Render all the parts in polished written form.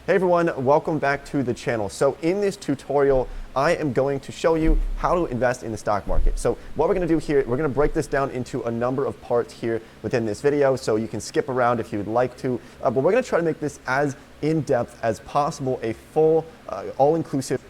Hey everyone, welcome back to the channel. So in this tutorial, I am going to show you how to invest in the stock market. So what we're going to do here, we're going to break this down into a number of parts here within this video, so you can skip around if you would like to, but we're going to try to make this as in-depth as possible, a full, all-inclusive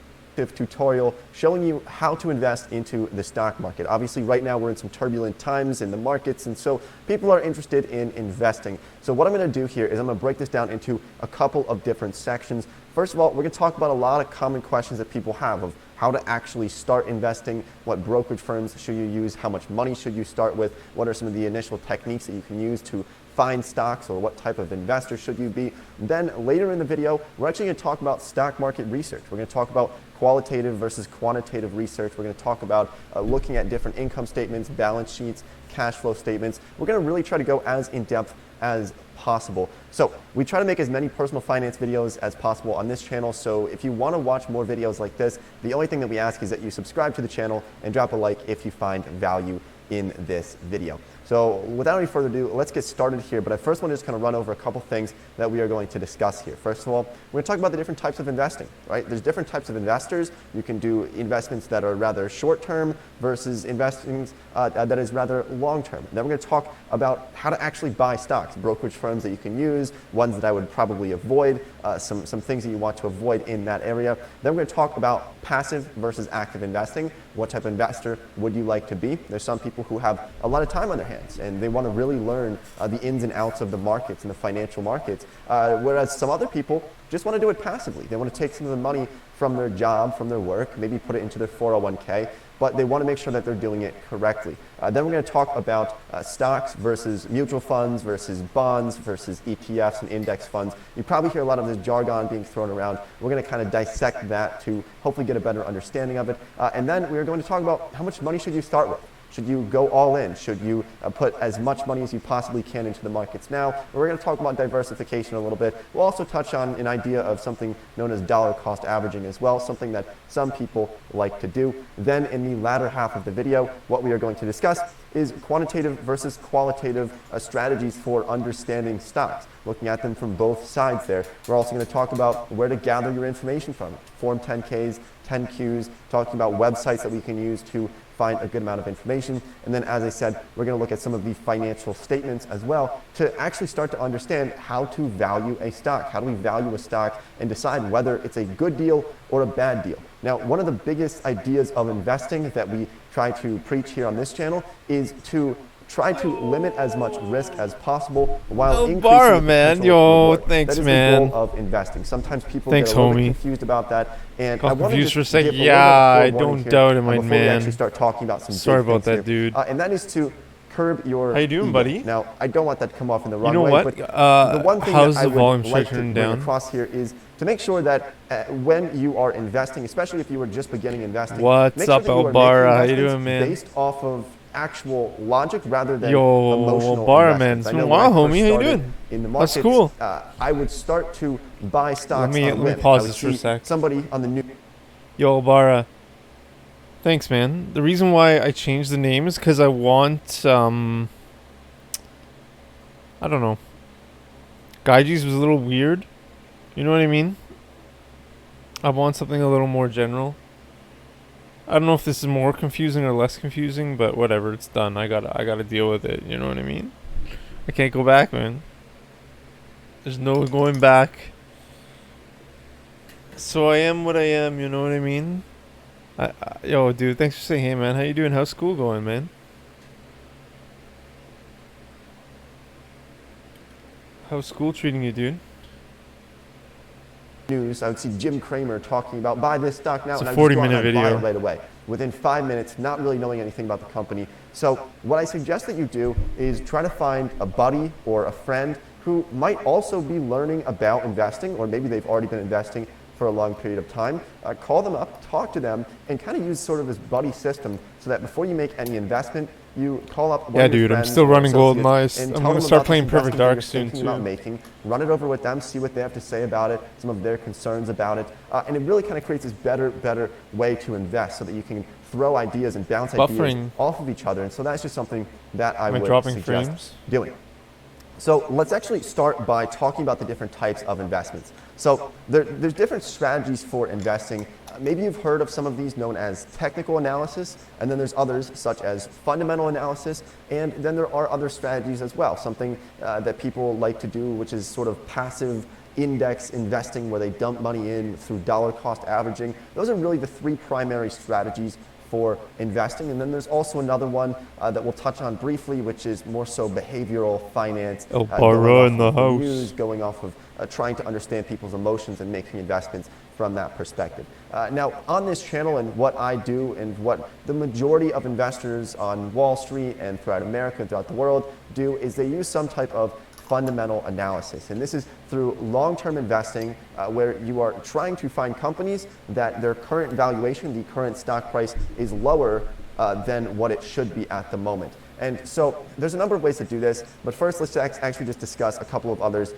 tutorial showing you how to invest into the stock market. Obviously right now we're in some turbulent times in the markets, and so people are interested in investing. So what I'm going to do here is I'm going to break this down into a couple of different sections. First of all, we're going to talk about a lot of common questions that people have of how to actually start investing, what brokerage firms should you use, how much money should you start with, what are some of the initial techniques that you can use to find stocks, or what type of investor should you be. Then later in the video, we're actually going to talk about stock market research. We're going to talk about qualitative versus quantitative research. We're going to talk about looking at different income statements, balance sheets, cash flow statements. We're going to really try to go as in-depth as possible. So we try to make as many personal finance videos as possible on this channel. So if you want to watch more videos like this, the only thing that we ask is that you subscribe to the channel and drop a like if you find value in this video. So without any further ado, let's get started here. But I first want to just kind of run over a couple things that we are going to discuss here. First of all, we're going to talk about the different types of investing, right? There's different types of investors. You can do investments that are rather short-term versus investing that is rather long-term. Then we're going to talk about how to actually buy stocks, brokerage firms that you can use, ones that I would probably avoid, some things that you want to avoid in that area. Then we're going to talk about passive versus active investing. What type of investor would you like to be? There's some people who have a lot of time on their hands and they want to really learn the ins and outs of the markets and the financial markets, whereas some other people just want to do it passively. They want to take some of the money from their job, from their work, maybe put it into their 401k, but they want to make sure that they're doing it correctly. Then we're going to talk about stocks versus mutual funds versus bonds versus ETFs and index funds. You probably hear a lot of this jargon being thrown around. We're going to kind of dissect that to hopefully get a better understanding of it. And then we're going to talk about how much money should you start with. Should you go all in? Should you put as much money as you possibly can into the markets now? And we're going to talk about diversification a little bit. We'll also touch on an idea of something known as dollar cost averaging as well, something that some people like to do. Then in the latter half of the video, what we are going to discuss is quantitative versus qualitative strategies for understanding stocks, looking at them from both sides there. We're also going to talk about where to gather your information from, Form 10Ks, 10Qs, talking about websites that we can use to find a good amount of information. And then, as I said, we're going to look at some of the financial statements as well to actually start to understand how to value a stock. How do we value a stock and decide whether it's a good deal or a bad deal? Now, one of the biggest ideas of investing that we try to preach here on this channel is to try to limit as much risk as possible while increasing the potential reward. Thanks, that is man. the goal of investing. Sometimes people Thanks, get a little bit homie. confused about that, and Got I want to confused just for a second. give a Yeah, little I bit of forewarning don't doubt it, my before we man. actually start talking about some Sorry big about things that, here. dude. And that is to curb your How you doing, ego. buddy? Now, I don't want that to come off in the wrong You know way, what? but the one thing How's that I the volume would like to turned bring down? across here is to make sure that when you are investing, especially if you were just beginning investing, What's make sure up, that you are Elbara? making How you investments doing, man? based off of actual logic rather than Yo, emotional Elbara, man. investments. It's I been know a when I while, first homie. How you started doing? in the That's markets, cool. I would start to buy stocks Let on me whim. pause I would this for a see sec. somebody on the news. Yo, Elbara. Thanks, man. The reason why I changed the name is because I want, I don't know. Gyges was a little weird. You know what I mean? I want something a little more general. I don't know if this is more confusing or less confusing, but whatever, it's done. I gotta deal with it. You know what I mean? I can't go back, man. There's no going back. So I am what I am. You know what I mean? Yo, dude, thanks for saying hey, man. How you doing? How's school going, man? How's school treating you, dude? News, I would see Jim Cramer talking about buy this stock now, It's a and I would just go out 40-minute and buy video. it right away within 5 minutes, not really knowing anything about the company. So what I suggest that you do is try to find a buddy or a friend who might also be learning about investing, or maybe they've already been investing for a long period of time. Call them up, talk to them, and kind of use sort of this buddy system so that before you make any investment, you call up one Yeah, of your dude, I'm friends still or running Golden associates Eyes. and I'm tell gonna them start about playing this Perfect investment that Dark you're soon, thinking about too. making. Run it over with them, see what they have to say about it, some of their concerns about it, and it really kind of creates this better way to invest so that you can throw ideas and bounce ideas Buffering. off of each other. And so that's just something that I Am I would dropping suggest frames? doing. So let's actually start by talking about the different types of investments. So there's different strategies for investing. Maybe you've heard of some of these known as technical analysis, and then there's others such as fundamental analysis, and then there are other strategies as well, something that people like to do, which is sort of passive index investing, where they dump money in through dollar cost averaging. Those are really the three primary strategies for investing. And then there's also another one that we'll touch on briefly, which is more so behavioral finance. El Barra in the house. News, going off of trying to understand people's emotions and making investments from that perspective. Now, on this channel, and what I do and what the majority of investors on Wall Street and throughout America and throughout the world do, is they use some type of fundamental analysis. And this is through long-term investing, where you are trying to find companies that their current valuation, the current stock price, is lower than what it should be at the moment. And so there's a number of ways to do this, but first let's actually just discuss a couple of others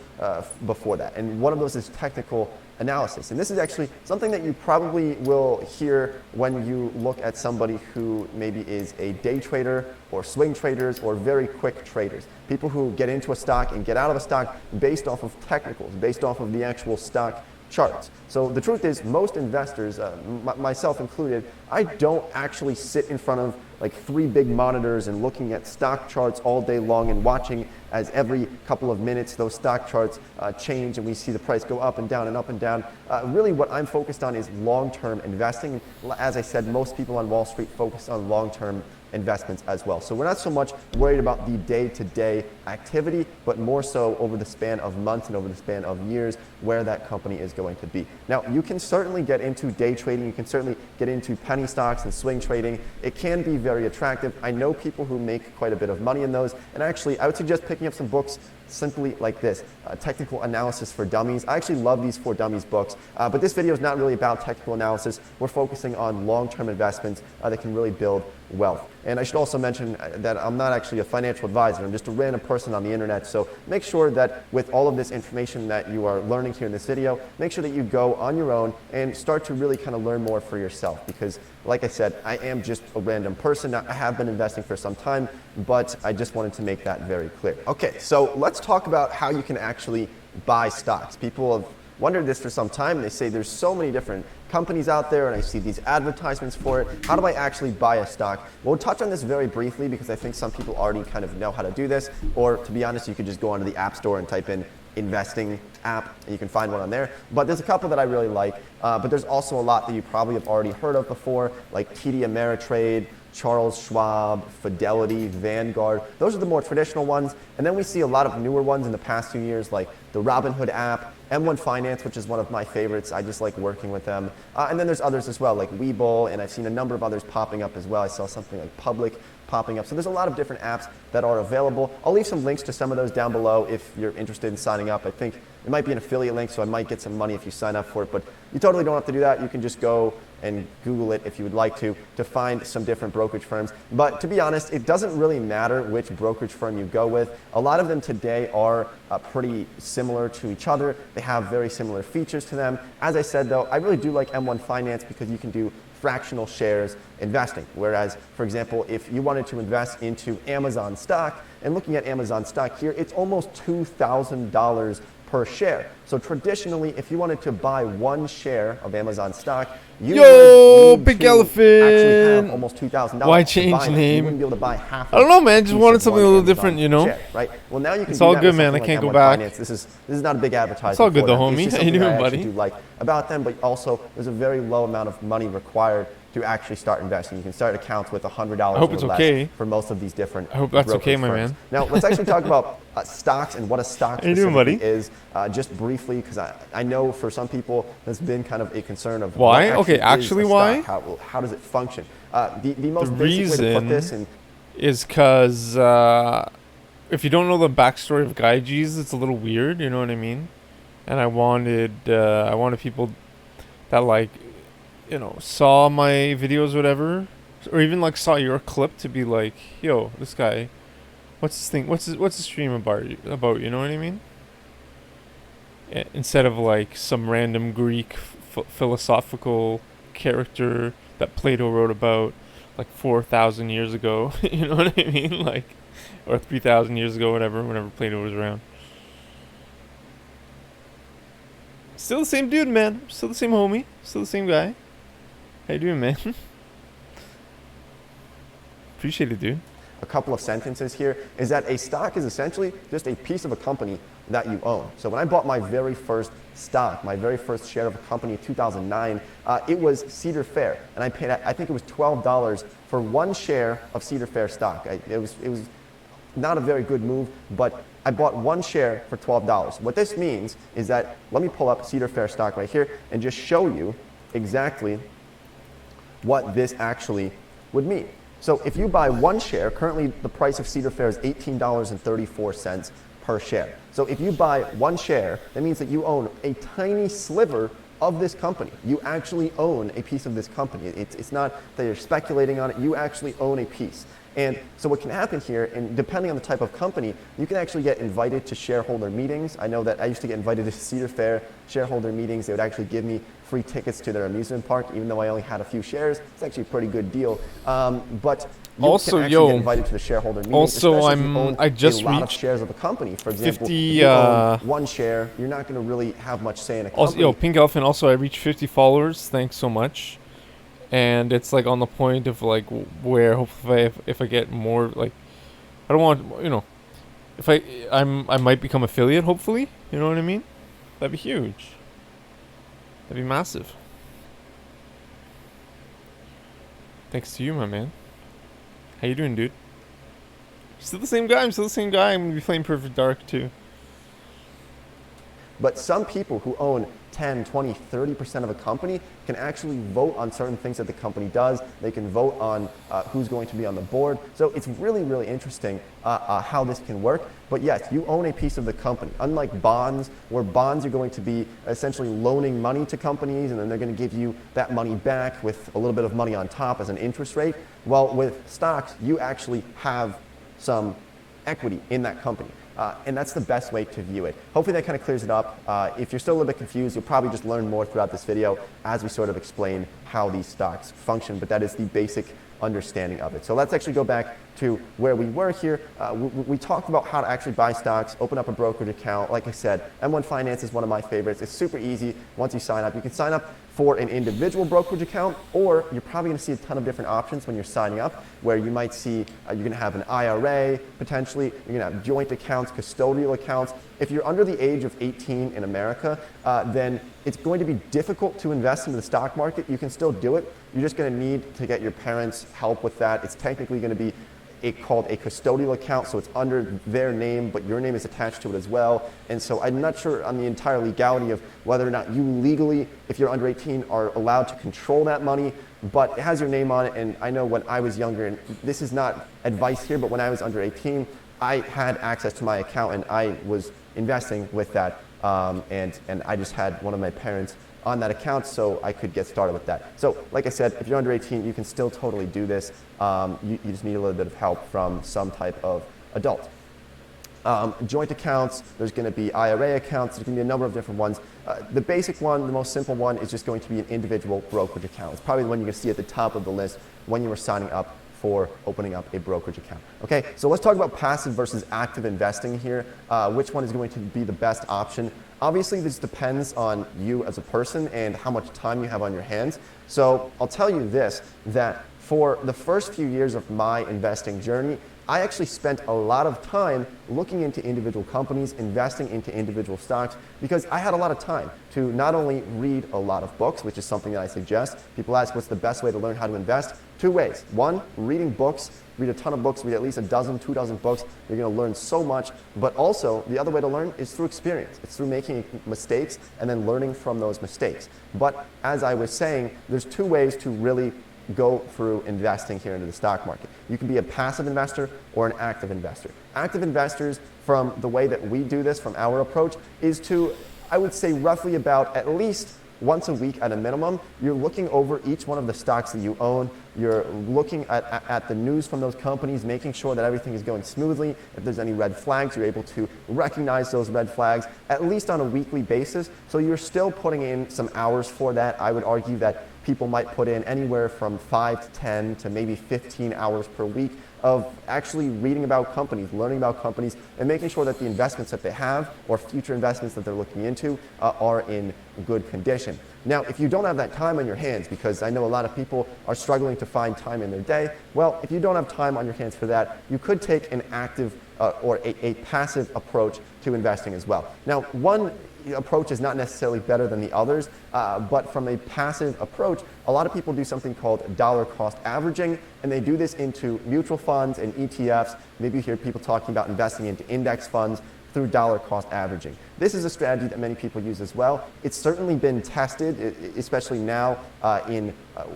before that. And one of those is technical analysis. And this is actually something that you probably will hear when you look at somebody who maybe is a day trader or swing traders or very quick traders. People who get into a stock and get out of a stock based off of technicals, based off of the actual stock charts. So the truth is, most investors, myself included, I don't actually sit in front of like 3 big monitors and looking at stock charts all day long and watching as every couple of minutes those stock charts change and we see the price go up and down and up and down. Really what I'm focused on is long-term investing. As I said, most people on Wall Street focus on long-term investments as well. So we're not so much worried about the day-to-day activity, but more so over the span of months and over the span of years where that company is going to be. Now, you can certainly get into day trading. You can certainly get into penny stocks and swing trading. It can be very attractive. I know people who make quite a bit of money in those. And actually, I would suggest picking up some books simply like this, Technical Analysis for Dummies. I actually love these For Dummies books, but this video is not really about technical analysis. We're focusing on long-term investments that can really build wealth. And I should also mention that I'm not actually a financial advisor. I'm just a random person on the internet. So make sure that with all of this information that you are learning here in this video, make sure that you go on your own and start to really kind of learn more for yourself. Because like I said, I am just a random person. I have been investing for some time, but I just wanted to make that very clear. Okay, so let's talk about how you can actually buy stocks. People have wondered this for some time. They say there's so many different companies out there and I see these advertisements for it. How do I actually buy a stock? Well, we'll touch on this very briefly because I think some people already kind of know how to do this. Or to be honest, you could just go onto the App Store and type in investing app and you can find one on there. But there's a couple that I really like. But there's also a lot that you probably have already heard of before, like TD Ameritrade, Charles Schwab, Fidelity, Vanguard. Those are the more traditional ones. And then we see a lot of newer ones in the past few years, like the Robinhood app, M1 Finance, which is one of my favorites. I just like working with them. And then there's others as well, like Webull, and I've seen a number of others popping up as well. I saw something like Public popping up. So there's a lot of different apps that are available. I'll leave some links to some of those down below if you're interested in signing up. I think it might be an affiliate link, so I might get some money if you sign up for it, but you totally don't have to do that. You can just go and Google it if you would like to find some different brokerage firms. But to be honest, it doesn't really matter which brokerage firm you go with. A lot of them today are pretty similar to each other. They have very similar features to them. As I said though, I really do like M1 Finance because you can do fractional shares investing. Whereas, for example, if you wanted to invest into Amazon stock, and looking at Amazon stock here, it's almost $2,000 per share. So traditionally, if you wanted to buy one share of Amazon stock, you would big need elephant. to actually have almost $2,000. Why change to buy name? You wouldn't be able to buy half. I don't know, man. Just piece wanted of something one a little Amazon different, you know? share, right? Well, now you can. It's do all that good, with man. I something can't like go M1 back. Finance. This is not a big advertisement. It's all good, for though, them. homie. It's just How you something that doing, I buddy? actually do like about them, but also there's a very low amount of money required to actually start investing. You can start accounts with $100 I hope or it's less okay. for most of these different. I hope that's brokerage okay, my firms. man. Now let's actually talk about stocks and what a stock How you doing, specifically buddy? is, just briefly, because I know for some people there's been kind of a concern of Why? what Okay, is actually a why? stock? How does it function? The most The basic way to put this reason in. is because if you don't know the backstory of Gyges, it's a little weird, you know what I mean? And I wanted people that like, you know, saw my videos, whatever, or even like saw your clip to be like, yo, this guy, what's this thing? What's his stream about? You know what I mean? Instead of like some random Greek philosophical character that Plato wrote about like 4,000 years ago, you know what I mean? Like, or 3,000 years ago, whatever, whenever Plato was around. Still the same dude, man. Still the same homie. Still the same guy. How you doing, man? Appreciate it, dude. A couple of sentences here is that a stock is essentially just a piece of a company that you own. So when I bought my very first stock, my very first share of a company in 2009, it was Cedar Fair, and I paid, I think it was $12 for one share of Cedar Fair stock. It was not a very good move, but I bought one share for $12. What this means is that, let me pull up Cedar Fair stock right here and just show you exactly what this actually would mean. So if you buy one share, currently the price of Cedar Fair is $18.34 per share. So if you buy one share, that means that you own a tiny sliver of this company. You actually own a piece of this company. It's not that you're speculating on it, you actually own a piece. And so what can happen here, and depending on the type of company, you can actually get invited to shareholder meetings. I know that I used to get invited to Cedar Fair shareholder meetings. They would actually give me free tickets to their amusement park, even though I only had a few shares. It's actually a pretty good deal. But you also, can actually get invited to the shareholder meetings. Also, I just a lot of shares of a company. For example, 50, if you own one share, you're not going to really have much say in a company. Also, Pink Elephant, also I reached 50 followers. Thanks so much. And it's like on the point of like where hopefully if I get more, like I don't want, you know, if I might become affiliate hopefully, you know what I mean? That'd be huge. That'd be massive. Thanks to you, my man. How you doing, dude? Still the same guy. I'm still the same guy. I'm gonna be playing Perfect Dark too. But some people who own 10, 20, 30% of a company can actually vote on certain things that the company does. They can vote on who's going to be on the board. So it's really, really interesting how this can work. But yes, you own a piece of the company. Unlike bonds, where bonds are going to be essentially loaning money to companies and then they're going to give you that money back with a little bit of money on top as an interest rate. Well, with stocks, you actually have some equity in that company. And that's the best way to view it. Hopefully that kind of clears it up. If you're still a little bit confused, you'll probably just learn more throughout this video as we sort of explain how these stocks function, but that is the basic understanding of it. So let's actually go back to where we were here. We talked about how to actually buy stocks, open up a brokerage account. Like I said, M1 Finance is one of my favorites. It's super easy. Once you sign up, you can sign up for an individual brokerage account, or you're probably going to see a ton of different options when you're signing up, where you might see you're going to have an IRA, potentially, you're going to have joint accounts, custodial accounts. If you're under the age of 18 in America, then it's going to be difficult to invest into the stock market. You can still do it. You're just going to need to get your parents' help with that. It's technically going to be called a custodial account, so it's under their name, but your name is attached to it as well. And so I'm not sure on the entire legality of whether or not you legally, if you're under 18, are allowed to control that money, but it has your name on it. And I know when I was younger, and this is not advice here, but when I was under 18, I had access to my account and I was investing with that, and I just had one of my parents on that account, so I could get started with that. So like I said, if you're under 18, you can still totally do this. You just need a little bit of help from some type of adult. Joint accounts, there's going to be IRA accounts, there's going to be a number of different ones. The basic one, the most simple one, is just going to be an individual brokerage account. It's probably the one you're going to see at the top of the list when you were signing up for opening up a brokerage account. Okay, so let's talk about passive versus active investing here. Which one is going to be the best option? Obviously, this depends on you as a person and how much time you have on your hands. So I'll tell you this, that for the first few years of my investing journey, I actually spent a lot of time looking into individual companies, investing into individual stocks, because I had a lot of time to not only read a lot of books, which is something that I suggest. People ask what's the best way to learn how to invest. Two ways. One, reading books. Read a ton of books, read at least a dozen, 2 dozen books. You're going to learn so much. But also, the other way to learn is through experience. It's through making mistakes and then learning from those mistakes. But as I was saying, there's two ways to really go through investing here into the stock market. You can be a passive investor or an active investor. Active investors, from the way that we do this, from our approach, is to, I would say, roughly about at least once a week at a minimum, you're looking over each one of the stocks that you own. You're looking at the news from those companies, making sure that everything is going smoothly. If there's any red flags, you're able to recognize those red flags, at least on a weekly basis. So you're still putting in some hours for that. I would argue that people might put in anywhere from 5 to 10 to maybe 15 hours per week of actually reading about companies, learning about companies, and making sure that the investments that they have or future investments that they're looking into are in good condition. Now, if you don't have that time on your hands, because I know a lot of people are struggling to find time in their day, well, if you don't have time on your hands for that, you could take an active or a passive approach to investing as well. Now, one approach is not necessarily better than the others, but from a passive approach, a lot of people do something called dollar cost averaging, and they do this into mutual funds and ETFs. Maybe you hear people talking about investing into index funds through dollar cost averaging. This is a strategy that many people use as well. It's certainly been tested, especially now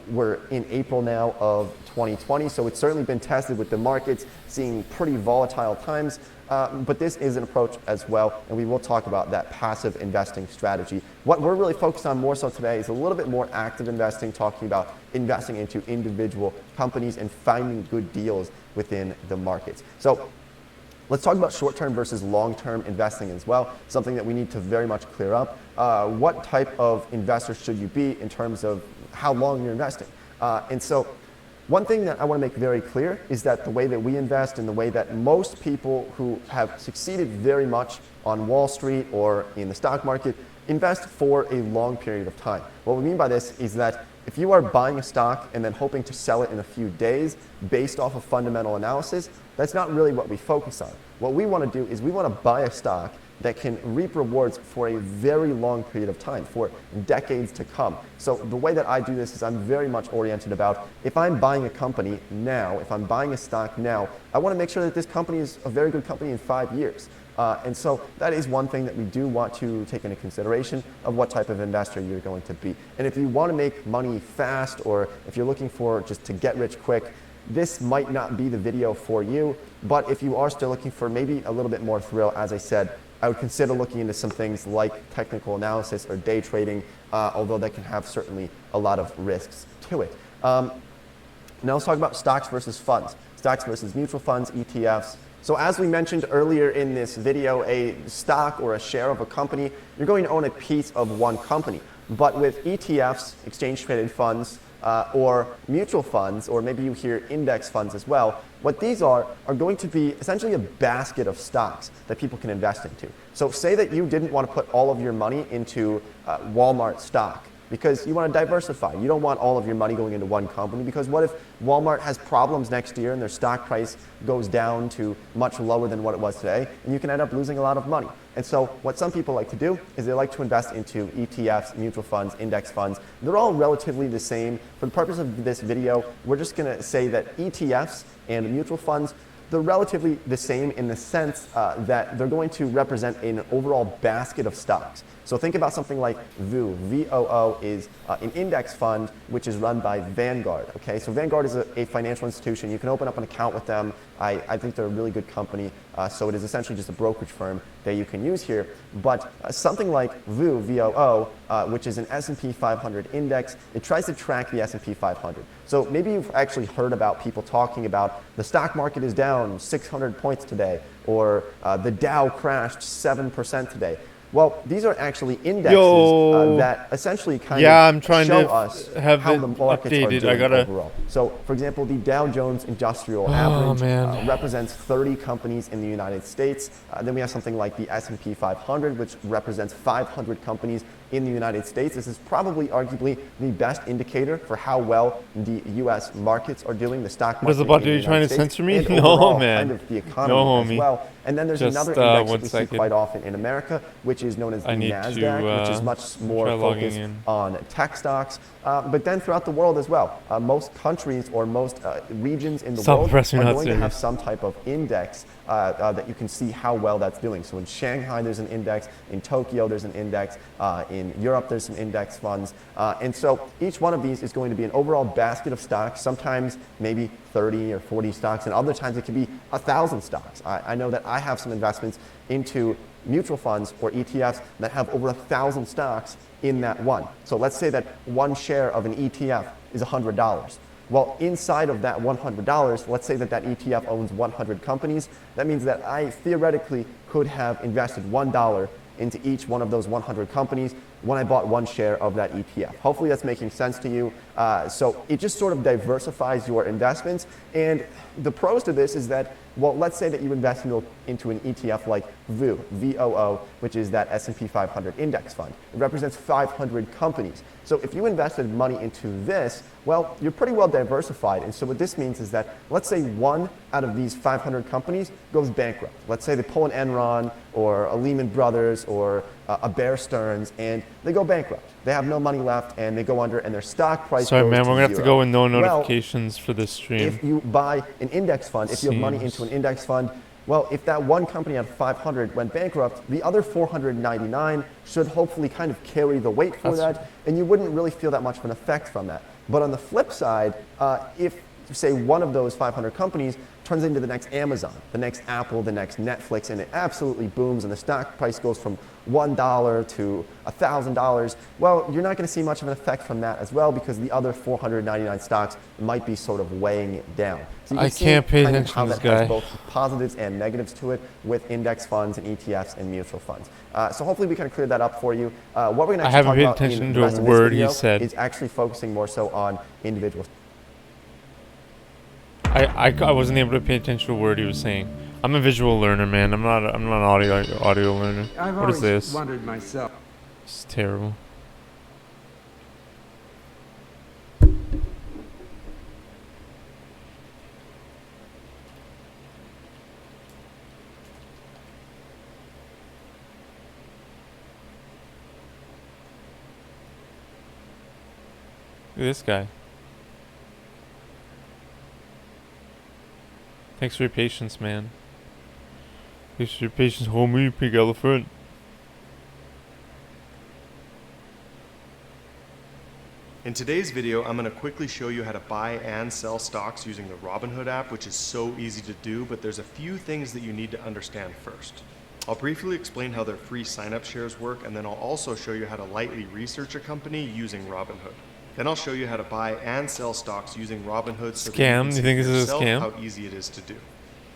we're in April now of 2020, so it's certainly been tested with the markets seeing pretty volatile times. But this is an approach as well, and we will talk about that passive investing strategy. What we're really focused on more so today is a little bit more active investing, talking about investing into individual companies and finding good deals within the markets. So let's talk about short-term versus long-term investing as well, something that we need to very much clear up. What type of investor should you be in terms of how long you're investing? And so one thing that I want to make very clear is that the way that we invest and the way that most people who have succeeded very much on Wall Street or in the stock market invest for a long period of time. What we mean by this is that if you are buying a stock and then hoping to sell it in a few days based off of fundamental analysis, that's not really what we focus on. What we want to do is we want to buy a stock that can reap rewards for a very long period of time, for decades to come. So the way that I do this is I'm very much oriented about if I'm buying a company now, if I'm buying a stock now, I want to make sure that this company is a very good company in 5 years. And so that is one thing that we do want to take into consideration of what type of investor you're going to be. And if you want to make money fast, or if you're looking for just to get rich quick, this might not be the video for you. But if you are still looking for maybe a little bit more thrill, as I said, I would consider looking into some things like technical analysis or day trading, although that can have certainly a lot of risks to it. Now let's talk about stocks versus funds, stocks versus mutual funds, ETFs. So as we mentioned earlier in this video, a stock or a share of a company, you're going to own a piece of one company. But with ETFs, exchange traded funds, or mutual funds, or maybe you hear index funds as well, what these are going to be essentially a basket of stocks that people can invest into. So say that you didn't want to put all of your money into Walmart stock because you want to diversify. You don't want all of your money going into one company, because what if Walmart has problems next year and their stock price goes down to much lower than what it was today, and you can end up losing a lot of money. And so what some people like to do is they like to invest into ETFs, mutual funds, index funds. They're all relatively the same. For the purpose of this video, we're just going to say that ETFs and mutual funds, they're relatively the same in the sense that they're going to represent an overall basket of stocks. So think about something like VOO. VOO is an index fund which is run by Vanguard. Okay, so Vanguard is a financial institution. You can open up an account with them. I think they're a really good company. So it is essentially just a brokerage firm that you can use here. But something like VOO, VOO, which is an S&P 500 index, it tries to track the S&P 500. So maybe you've actually heard about people talking about the stock market is down 600 points today, or the Dow crashed 7% today. Well, these are actually indexes that essentially kind of show us how the markets are doing overall. So, for example, the Dow Jones Industrial Average represents 30 companies in the United States. Then we have something like the S&P 500, which represents 500 companies in the United States. This is probably arguably the best indicator for how well the U.S. markets are doing, the stock market. Are you trying to censor me? No, man. Kind of the economy as well. And then there's another index that we see quite often in America, which is known as the NASDAQ, which is much more focused on tech stocks. But then throughout the world as well, most countries or most regions in the world are going to have some type of index that you can see how well that's doing. So in Shanghai, there's an index. In Tokyo, there's an index. In Europe, there's some index funds. And so each one of these is going to be an overall basket of stocks, sometimes maybe 30 or 40 stocks, and other times it could be 1,000 stocks. I know that I have some investments into mutual funds or ETFs that have over 1,000 stocks in that one. So let's say that one share of an ETF is $100. Well, inside of that $100, let's say that that ETF owns 100 companies. That means that I theoretically could have invested $1 into each one of those 100 companies, when I bought one share of that ETF. Hopefully that's making sense to you. So it just sort of diversifies your investments. And the pros to this is that, well, let's say that you invest into an ETF like VOO, VOO, which is that S&P 500 index fund. It represents 500 companies. So if you invested money into this, well, you're pretty well diversified. And so what this means is that, let's say one out of these 500 companies goes bankrupt. Let's say they pull an Enron or a Lehman Brothers or a Bear Stearns, and they go bankrupt. They have no money left, and they go under, and their stock price Sorry, goes man, to we're going to have to go with no zero. notifications for this stream. If you buy an index fund, if you have money into an index fund, well, if that one company out of 500 went bankrupt, the other 499 should hopefully kind of carry the weight for that, and you wouldn't really feel that much of an effect from that. But on the flip side, if, say, one of those 500 companies turns into the next Amazon, the next Apple, the next Netflix, and it absolutely booms and the stock price goes from $1 to $1,000, well, you're not going to see much of an effect from that as well because the other 499 stocks might be sort of weighing it down. So you can see can't pay kind of attention how to this that has guy. both positives and negatives to it with index funds and ETFs and mutual funds. So hopefully we kind of cleared that up for you. What we're going to I actually haven't paid talk about attention in to the a rest of this word he video said. is actually focusing more so on individual. I wasn't able to pay attention to a word he was saying. I'm a visual learner, man. I'm not an audio learner. What is this? Wondered myself. It's terrible. Look at this guy. Thanks for your patience, man. Thanks for your patience, homie, pig elephant. In today's video, I'm going to quickly show you how to buy and sell stocks using the Robinhood app, which is so easy to do, but there's a few things that you need to understand first. I'll briefly explain how their free sign-up shares work, and then I'll also show you how to lightly research a company using Robinhood. Then I'll show you how to buy and sell stocks using Robinhood so that you Scam? can You see think for this is a yourself scam? how easy it is to do.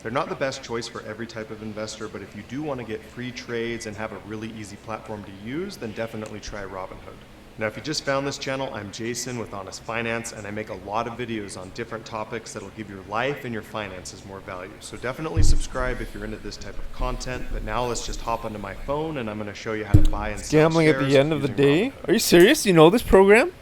They're not the best choice for every type of investor, but if you do want to get free trades and have a really easy platform to use, then definitely try Robinhood. Now, if you just found this channel, I'm Jason with Honest Finance, and I make a lot of videos on different topics that'll give your life and your finances more value. So definitely subscribe if you're into this type of content. But now let's just hop onto my phone, and I'm going to show you how to buy and sell Gambling at the shares end of the using day? Robinhood. Are you serious? You know this program?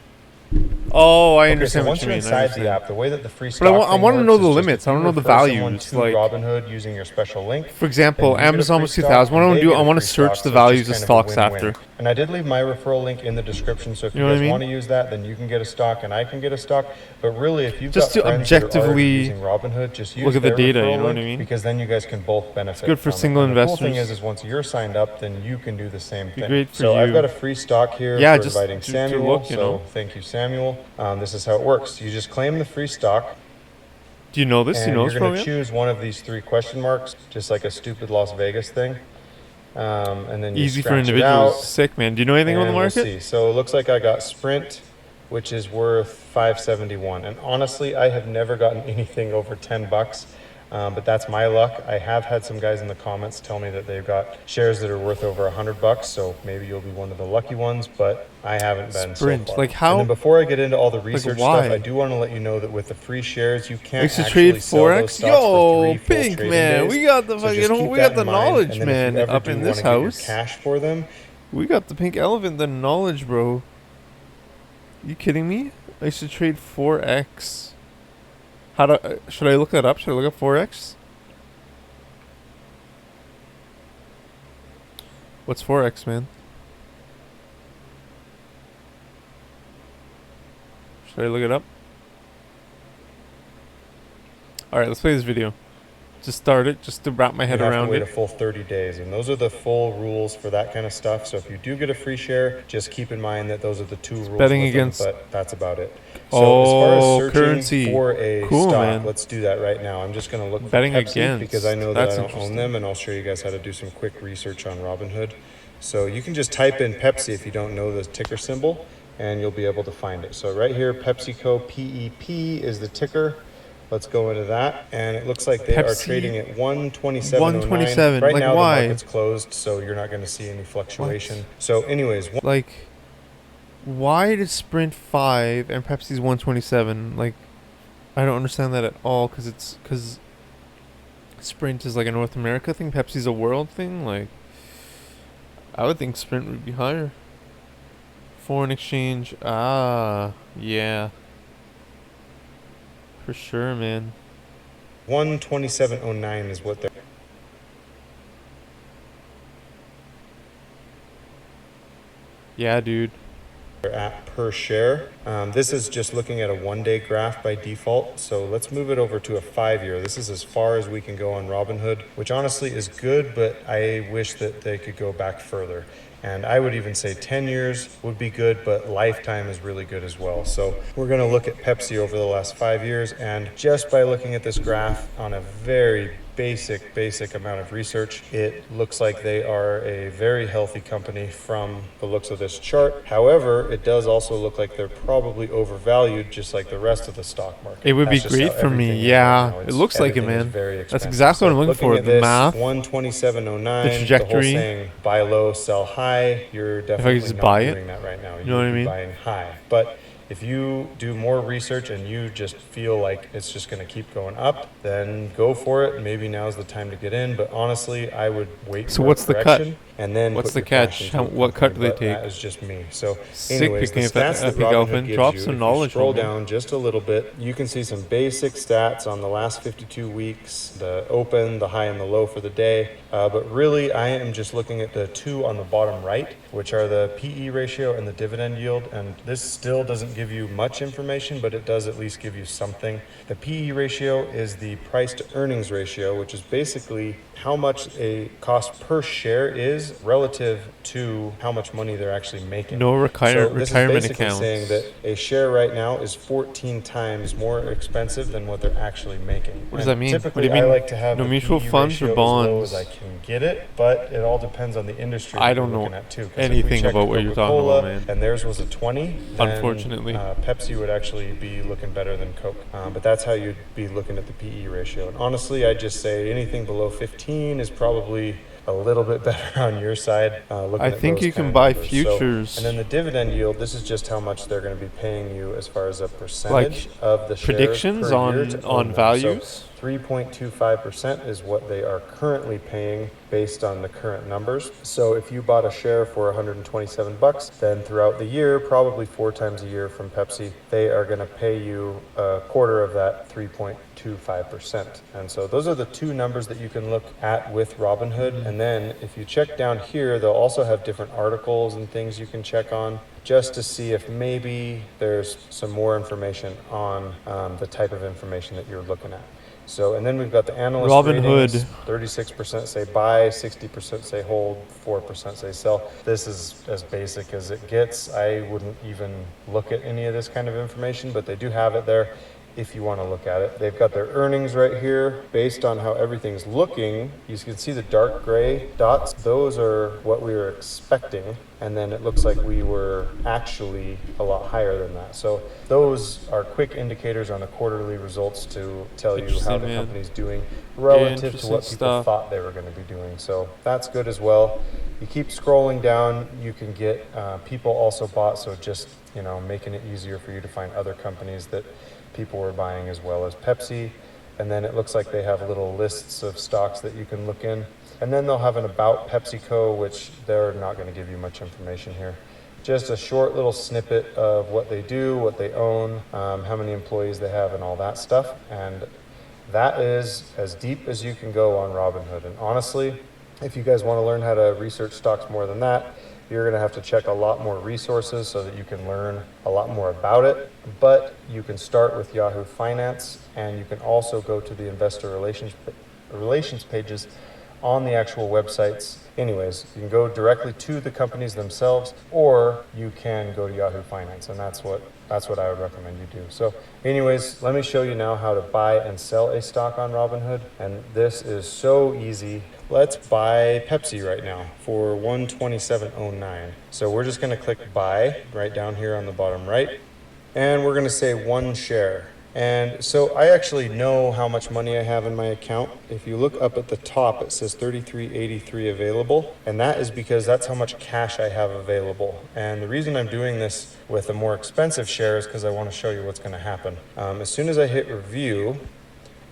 Oh, I Okay, understand so what once you you're mean. I inside understand. the app, the way that the free But I stock wa- I thing wanna works know is the just limits. if I wanna you know the refer someone values, to like- Robinhood using your special link. For example, then you get a Amazon free was stock 2000. What I and want they to do, get I a want to free search stock, the so it's values of just kind of a stocks win-win. after. And I did leave my referral link in the description, so if You you know what I guys mean? want to use that, then you can get a stock and I can get a stock. But really, if you've Just got to friends that are already objectively using Robinhood, just use look at the their data, you referral know what I link, mean? because then you guys can both benefit. good for from it. single And the cool thing investors. is once you're signed up, then you can do the same thing. great for so I've you. got a free stock here Yeah, for just inviting to Samuel. look, you so know. thank you, Samuel. This is how it works. You just claim the free stock. Do you know this? Do And you know you're this going to program? choose one of these 3 question marks, just like a stupid Las Vegas thing. And then you Easy for scratch it individuals. out, Sick, man. Do you know anything on the and we'll market? see. So it looks like I got Sprint, which is worth 571. And honestly, I have never gotten anything over 10 bucks. But that's my luck. I have had some guys in the comments tell me that they've got shares that are worth over 100 bucks. So maybe you'll be one of the lucky ones, but I haven't been Sprint, so far. like how- And then before I get into all the research why? stuff, I do want to let you know that with the free shares, you can't Likes to actually trade sell those Forex? stocks Yo, for 3 full Pink, trading man. days. We got the So just fucking, keep we that got the in mind. knowledge, And then man, if you ever up do in wanna this get your house. cash for them, We got the pink elephant, the knowledge, bro. You kidding me? I used to trade 4x. How do? Should I look that up? Should I look up 4x? What's 4x, man? Should I look it up? Alright, let's play this video. Just start it, just to wrap my head you have around to wait it. a full 30 days. And those are the full rules for that kind of stuff. So if you do get a free share, just keep in mind that those are the 2 rules. betting with them, against- but that's about it. So as far as searching currency. for a Cool, stock, man. let's do that right now. I'm just going to look Betting for Pepsi against. because I know that That's I don't own interesting. them, and I'll show you guys how to do some quick research on Robinhood. So you can just type in Pepsi if you don't know the ticker symbol, and you'll be able to find it. So right here, PepsiCo, PEP is the ticker. Let's go into that, and it looks like they are Pepsi, trading at 127.09. 127, Right like now why? the market's closed, so you're not going to see any fluctuation. So anyways, Like, Why does Sprint 5 and Pepsi's 127? Like, I don't understand that at all. Because Sprint is like a North America thing. Pepsi's a world thing. Like, I would think Sprint would be higher. Foreign exchange. Ah, yeah. For sure, man. 127.09 is what they're Yeah, dude. at per share. This is just looking at a 1-day graph by default. So let's move it over to a 5-year. This is as far as we can go on Robinhood, which honestly is good, but I wish that they could go back further. And I would even say 10 years would be good, but lifetime is really good as well. So we're going to look at Pepsi over the last 5 years. And just by looking at this graph on a very basic amount of research, it looks like they are a very healthy company from the looks of this chart. However, it does also look like they're probably overvalued, just like the rest of the stock market. It would be That's just great how for me. everything is Yeah, right now. it looks like it, Everything is man. very That's expensive. exactly what I'm looking for. At The this, math, 127.09, the the whole trajectory. saying buy low, sell high. You're definitely just not buy it, doing that right now. you know what I would be mean? buying high, but if you do more research and you just feel like it's just going to keep going up, then go for it. Maybe now's the time to get in. But honestly, I would wait So for what's a the cut? correction and then What's put the your cash catch? into a What cut do company, they but take? That is just me. So Sick anyways, the picking up stats that Epic Robinhood Elephant. gives Drop you, some if knowledge, you scroll homie. down just a little bit, you can see some basic stats on the last 52 weeks, the open, the high and the low for the day. But really, I am just looking at the two on the bottom right, which are the PE ratio and the dividend yield. And this still doesn't give you much information, but it does at least give you something. The PE ratio is the price to earnings ratio, which is basically how much a cost per share is relative to how much money they're actually making. No So this is retirement basically accounts. saying that a share right now is 14 times more expensive than what they're actually making. What does that mean? Typically, What do you mean? I like to have No the mutual PE funds or ratio as low bonds? as I can get it, but it all depends on the industry I that don't you're know looking at too. 'Cause if we anything checked about what you're talking Coca-Cola about, man. and theirs was a 20, then, Unfortunately. Pepsi would actually be looking better than Coke. But that's how you'd be looking at the PE ratio. And honestly, I'd just say anything below 15 is probably a little bit better on your side. Looking I at think those you can kind of buy numbers. futures. And then the dividend yield, this is just how much they're going to be paying you as far as a percentage of the shares predictions per year to own on them. values. So 3.25% is what they are currently paying based on the current numbers. So if you bought a share for 127 bucks, then throughout the year, probably 4 times a year from Pepsi, they are going to pay you a quarter of that 3.25%. And so those are the two numbers that you can look at with Robinhood. And then if you check down here, they'll also have different articles and things you can check on, just to see if maybe there's some more information on the type of information that you're looking at. So, and then we've got the analyst Robinhood. ratings. 36% say buy, 60% say hold, 4% say sell. This is as basic as it gets. I wouldn't even look at any of this kind of information, but they do have it there if you want to look at it. They've got their earnings right here based on how everything's looking. You can see the dark gray dots. Those are what we were expecting. And then it looks like we were actually a lot higher than that. So those are quick indicators on the quarterly results to tell you how Interesting, the man. company's doing relative to interesting what people stuff. thought they were going to be doing. So that's good as well. You keep scrolling down, you can get people also bought. So just, making it easier for you to find other companies that people were buying as well as Pepsi. And then it looks like they have little lists of stocks that you can look in. And then they'll have an about PepsiCo, which they're not going to give you much information here. Just a short little snippet of what they do, what they own, how many employees they have, and all that stuff. And that is as deep as you can go on Robinhood. And honestly, if you guys want to learn how to research stocks more than that, you're going to have to check a lot more resources so that you can learn a lot more about it. But you can start with Yahoo Finance, and you can also go to the investor relations pages on the actual websites. Anyways, you can go directly to the companies themselves, or you can go to Yahoo Finance, and that's what I would recommend you do. So anyways, let me show you now how to buy and sell a stock on Robinhood, and this is so easy. Let's buy Pepsi right now for $127.09. So we're just going to click buy right down here on the bottom right, and we're going to say 1 share. And so I actually know how much money I have in my account. If you look up at the top, it says 3383 available, and that is because that's how much cash I have available. And the reason I'm doing this with a more expensive share is because I want to show you what's going to happen. As soon as I hit review,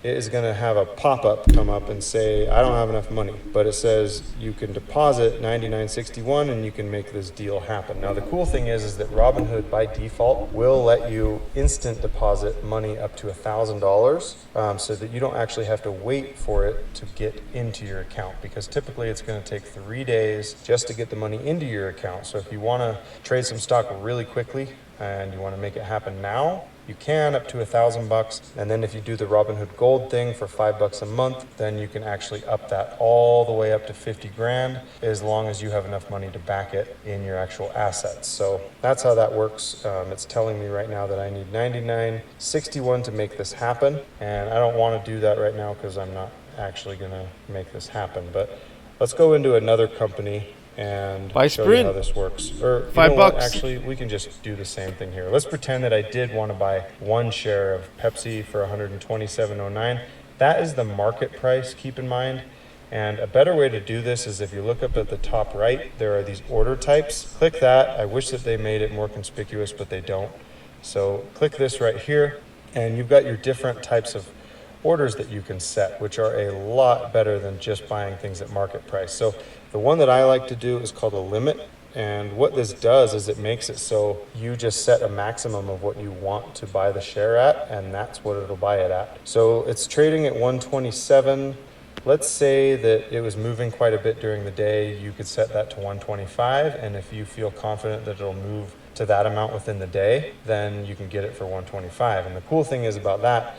it is going to have a pop-up come up and say, I don't have enough money, but it says you can deposit $99.61 and you can make this deal happen. Now, the cool thing is that Robinhood by default will let you instant deposit money up to $1,000 so that you don't actually have to wait for it to get into your account, because typically it's going to take 3 days just to get the money into your account. So if you want to trade some stock really quickly and you want to make it happen now, you can, up to $1,000, and then if you do the Robinhood Gold thing for $5 a month, then you can actually up that all the way up to 50 grand, as long as you have enough money to back it in your actual assets. So that's how that works. It's telling me right now that I need $99.61 to make this happen, and I don't want to do that right now because I'm not actually going to make this happen. But let's go into another company and Buy show Sprint. you how this works. Or you $5. know what? Actually, we can just do the same thing here. Let's pretend that I did want to buy one share of Pepsi for $127.09. That is the market price, keep in mind. And a better way to do this is if you look up at the top right, there are these order types. Click that. I wish that they made it more conspicuous, but they don't. So click this right here, and you've got your different types of orders that you can set, which are a lot better than just buying things at market price. So the one that I like to do is called a limit. And what this does is it makes it so you just set a maximum of what you want to buy the share at, and that's what it'll buy it at. So it's trading at 127. Let's say that it was moving quite a bit during the day. You could set that to 125. And if you feel confident that it'll move to that amount within the day, then you can get it for 125. And the cool thing is about that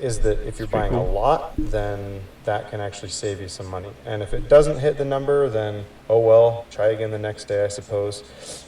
is that if you're buying a lot, then that can actually save you some money. And if it doesn't hit the number, then oh well, try again the next day, I suppose.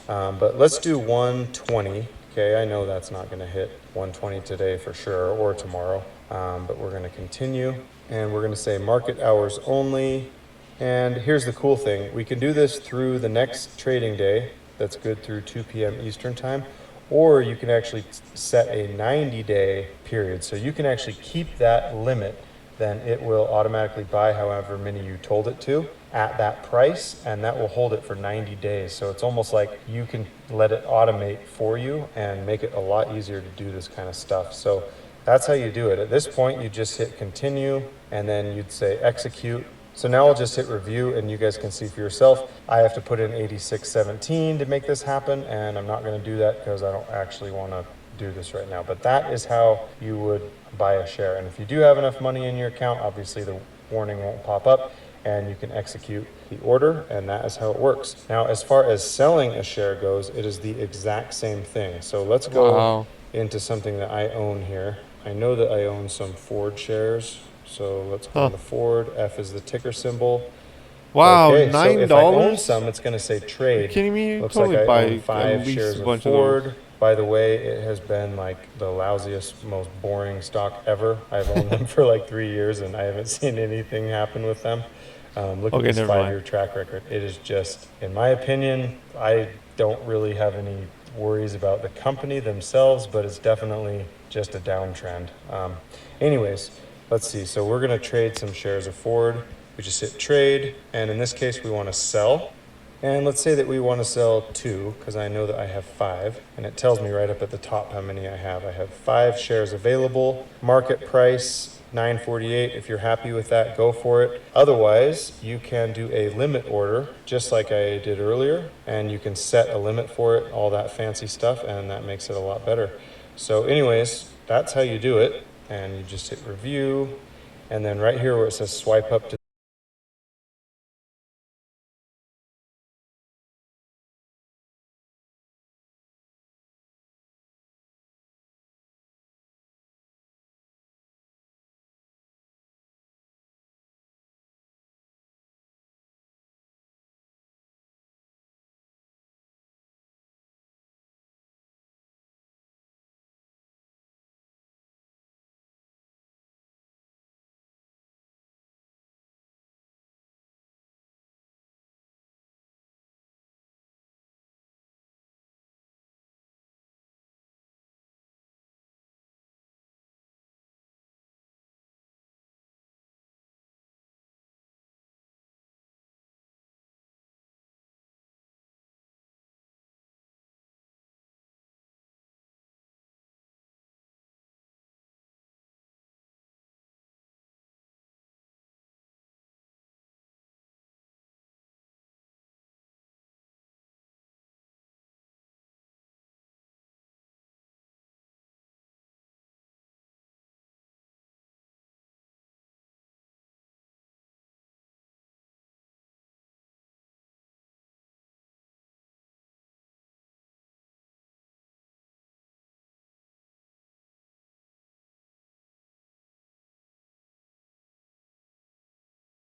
But let's do 120. Okay, I know that's not going to hit 120 today for sure, or tomorrow. But we're going to continue, and we're going to say market hours only. And here's the cool thing. We can do this through the next trading day. That's good through 2 p.m. Eastern time. Or you can actually set a 90-day period. So you can actually keep that limit, then it will automatically buy however many you told it to at that price, and that will hold it for 90 days. So it's almost like you can let it automate for you and make it a lot easier to do this kind of stuff. So that's how you do it. At this point, you just hit continue, and then you'd say execute. So now I'll just hit review, and you guys can see for yourself. I have to put in 86.17 to make this happen, and I'm not going to do that because I don't actually want to do this right now. But that is how you would buy a share. And if you do have enough money in your account, obviously the warning won't pop up, and you can execute the order, and that is how it works. Now, as far as selling a share goes, it is the exact same thing. So let's go into something that I own here. I know that I own some Ford shares. So let's go on the Ford. F is the ticker symbol. Wow, okay, $9? So if I own some, it's going to say trade. Are you kidding me? Looks Totally like I buy own 5 at least shares a bunch of Ford. of those. By the way, it has been like the lousiest, most boring stock ever. I've owned them for like 3 years, and I haven't seen anything happen with them. Look at this 5-year track record. It is just, in my opinion, I don't really have any worries about the company themselves, but it's definitely just a downtrend. Anyways, let's see. So we're going to trade some shares of Ford. We just hit trade, and in this case, we want to sell. And let's say that we want to sell 2, because I know that I have 5, and it tells me right up at the top how many I have. I have 5 shares available. Market price $9.48. If you're happy with that, go for it. Otherwise, you can do a limit order, just like I did earlier, and you can set a limit for it, all that fancy stuff, and that makes it a lot better. So anyways, that's how you do it. And you just hit review, and then right here where it says swipe up to